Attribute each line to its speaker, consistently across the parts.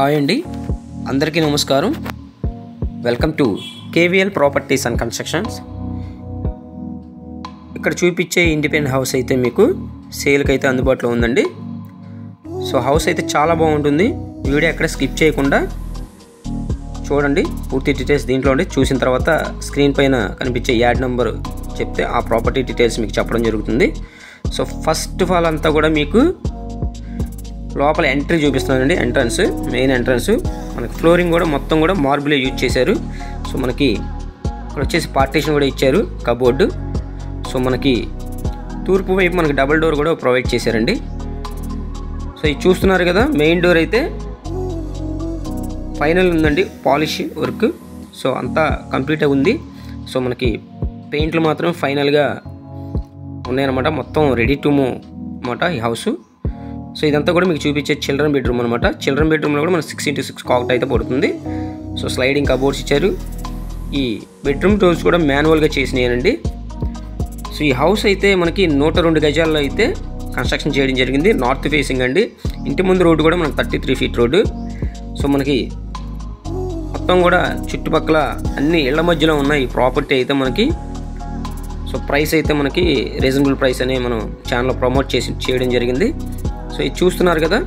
Speaker 1: Hi అండి, అందరికీ నమస్కారం. Welcome to KVL properties and constructions. ఇక్కడ చూపించే ఇండిపెండెంట్ హౌస్ అయితే మీకు సేల్కి అయితే అందుబాటులో ఉందండి. సో హౌస్ అయితే చాలా బాగుంటుంది. వీడియో ఎక్కడ స్కిప్ చేయకుండా చూడండి. పూర్తి డీటెయిల్స్ దీంట్లో ఉండి చూసిన తర్వాత స్క్రీన్ పైన కనిపించే యాడ్ నెంబర్ చెప్తే ఆ ప్రాపర్టీ డీటెయిల్స్ మీకు చెప్పడం జరుగుతుంది. సో ఫస్ట్ ఆఫ్ ఆల్ అంతా కూడా మీకు లోపల ఎంట్రీ చూపిస్తున్నానండి. మెయిన్ ఎంట్రన్స్ మనకి ఫ్లోరింగ్ కూడా మొత్తం కూడా మార్బులే యూజ్ చేశారు. సో మనకి ఇక్కడ వచ్చేసి పార్టీషన్ కూడా ఇచ్చారు, కబోర్డు. సో మనకి తూర్పు వైపు మనకి డబుల్ డోర్ కూడా ప్రొవైడ్ చేశారండి. సో ఇది చూస్తున్నారు కదా, మెయిన్ డోర్ అయితే ఫైనల్ ఉందండి, పాలిష్ వర్క్. సో అంతా కంప్లీట్ ఉంది. సో మనకి పెయింట్లు మాత్రం ఫైనల్గా ఉన్నాయన్నమాట. మొత్తం రెడీ టు మూవ్ అన్నమాట ఈ హౌస్. సో ఇదంతా కూడా మీకు చూపించే చిల్డ్రన్ బెడ్రూమ్ అనమాట. చిల్డ్రన్ బెడ్రూమ్లో కూడా మనకు 6x6 కాక్ట్ అయితే పడుతుంది. సో స్లైడింగ్ కబోర్డ్స్ ఇచ్చారు. ఈ బెడ్రూమ్ డోర్స్ కూడా మాన్యువల్గా చేసినాయనండి. సో ఈ హౌస్ అయితే మనకి 102 గజాల్లో అయితే కన్స్ట్రక్షన్ చేయడం జరిగింది. నార్త్ ఫేసింగ్ అండి. ఇంటి ముందు రోడ్డు కూడా మనకు 33 ఫీట్ రోడ్డు. సో మనకి మొత్తం కూడా చుట్టుపక్కల అన్ని ఇళ్ల మధ్యలో ఉన్న ఈ ప్రాపర్టీ అయితే మనకి సో ప్రైస్ అయితే మనకి రీజనబుల్ ప్రైస్ అని మనం ఛానల్లో ప్రమోట్ చేయడం జరిగింది. సో ఇది చూస్తున్నారు కదా,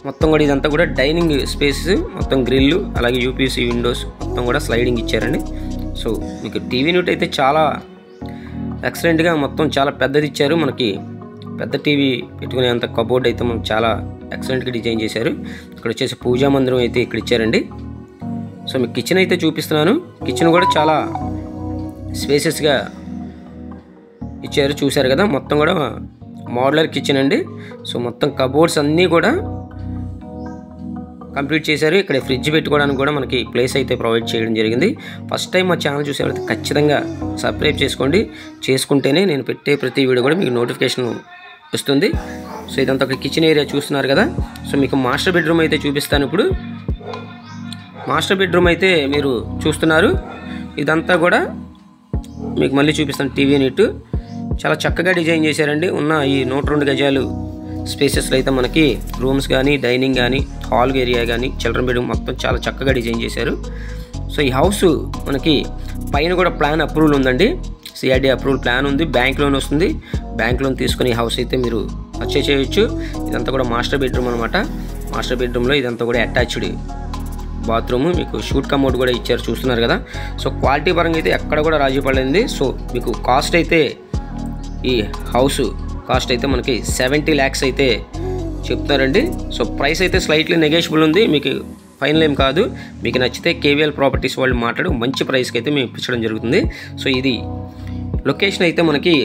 Speaker 1: మొత్తం కూడా ఇదంతా కూడా డైనింగ్ స్పేస్, మొత్తం గ్రిల్లు, అలాగే యూపీసీ విండోస్ మొత్తం కూడా స్లైడింగ్ ఇచ్చారండి. సో మీకు టీవీ యూనిట్ అయితే చాలా ఎక్సలెంట్గా మొత్తం చాలా పెద్దది ఇచ్చారు. మనకి పెద్ద టీవీ పెట్టుకునేంత కబోర్డ్ అయితే మనకు చాలా ఎక్సలెంట్గా డిజైన్ చేశారు. ఇక్కడ వచ్చేసి పూజా మందిరం అయితే ఇక్కడ ఇచ్చారండి. సో మీకు కిచెన్ అయితే చూపిస్తున్నాను. కిచెన్ కూడా చాలా స్పేసెస్గా ఇచ్చారు, చూశారు కదా. మొత్తం కూడా మోడ్యులర్ కిచెన్ అండి. సో మొత్తం కబోర్డ్స్ అన్నీ కూడా కంప్లీట్ చేశారు. ఇక్కడ ఫ్రిడ్జ్ పెట్టుకోవడానికి కూడా మనకి ప్లేస్ అయితే ప్రొవైడ్ చేయడం జరిగింది. ఫస్ట్ టైం మా ఛానల్ చూసేవాళ్ళైతే ఖచ్చితంగా సబ్స్క్రైబ్ చేసుకోండి. చేసుకుంటేనే నేను పెట్టే ప్రతి వీడియో కూడా మీకు నోటిఫికేషన్ వస్తుంది. సో ఇదంతా ఒక కిచెన్ ఏరియా చూస్తున్నారు కదా. సో మీకు మాస్టర్ బెడ్రూమ్ అయితే చూపిస్తాను. ఇప్పుడు మాస్టర్ బెడ్రూమ్ అయితే మీరు చూస్తున్నారు. ఇదంతా కూడా మీకు మళ్ళీ చూపిస్తాను. టీవీ యూనిట్ చాలా చక్కగా డిజైన్ చేశారండి. ఉన్న ఈ 102 గజాలు స్పేసెస్లో అయితే మనకి రూమ్స్ కానీ, డైనింగ్ కానీ, హాల్ ఏరియా కానీ, చిల్డ్రన్ బెడ్రూమ్ మొత్తం చాలా చక్కగా డిజైన్ చేశారు. సో ఈ హౌస్ మనకి పైన కూడా ప్లాన్ అప్రూవల్ ఉందండి. సిఆర్డీ అప్రూవల్ ప్లాన్ ఉంది. బ్యాంక్ లోన్ వస్తుంది. బ్యాంక్ లోన్ తీసుకుని ఈ హౌస్ అయితే మీరు పర్చేస్ చేయొచ్చు. ఇదంతా కూడా మాస్టర్ బెడ్రూమ్ అనమాట. మాస్టర్ బెడ్రూమ్లో ఇదంతా కూడా అటాచ్డ్ బాత్రూమ్, మీకు షూట్ కమోడ్ కూడా ఇచ్చారు, చూస్తున్నారు కదా. సో క్వాలిటీ పరంగా అయితే ఎక్కడ కూడా రాజీ పడలేదు. సో మీకు కాస్ట్ అయితే ఈ హౌస్ కాస్ట్ అయితే మనకి 70 lakhs అయితే చెప్తున్నారండి. సో ప్రైస్ అయితే స్లైట్లీ నెగోషియబుల్ ఉంది. మీకు ఫైనల్ ఏం కాదు. మీకు నచ్చితే కేవీఎల్ ప్రాపర్టీస్ వాళ్ళు మాట్లాడి మంచి ప్రైస్కి అయితే మేము ఇప్పించడం జరుగుతుంది. సో ఇది లొకేషన్ అయితే మనకి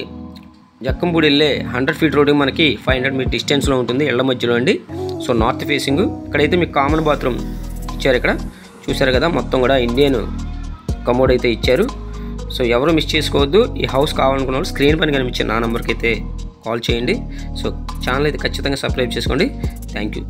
Speaker 1: జక్కంపూడి వెళ్ళే 100 ఫీట్ రోడ్ మనకి 500 మీటర్ డిస్టెన్స్లో ఉంటుంది, ఇళ్ల మధ్యలో అండి. So north facing. ఇక్కడైతే మీకు కామన్ బాత్రూమ్ ఇచ్చారు. ఇక్కడ చూసారు కదా, మొత్తం కూడా ఇండియన్ కమోడ్ అయితే ఇచ్చారు. సో ఎవరు మిస్ చేసుకోవద్దు. ఈ హౌస్ కావాలనుకున్న వాళ్ళు స్క్రీన్ పైన కనిపించే నా నెంబర్కి అయితే కాల్ చేయండి. సో ఛానల్ అయితే ఖచ్చితంగా సబ్స్క్రైబ్ చేసుకోండి. Thank you.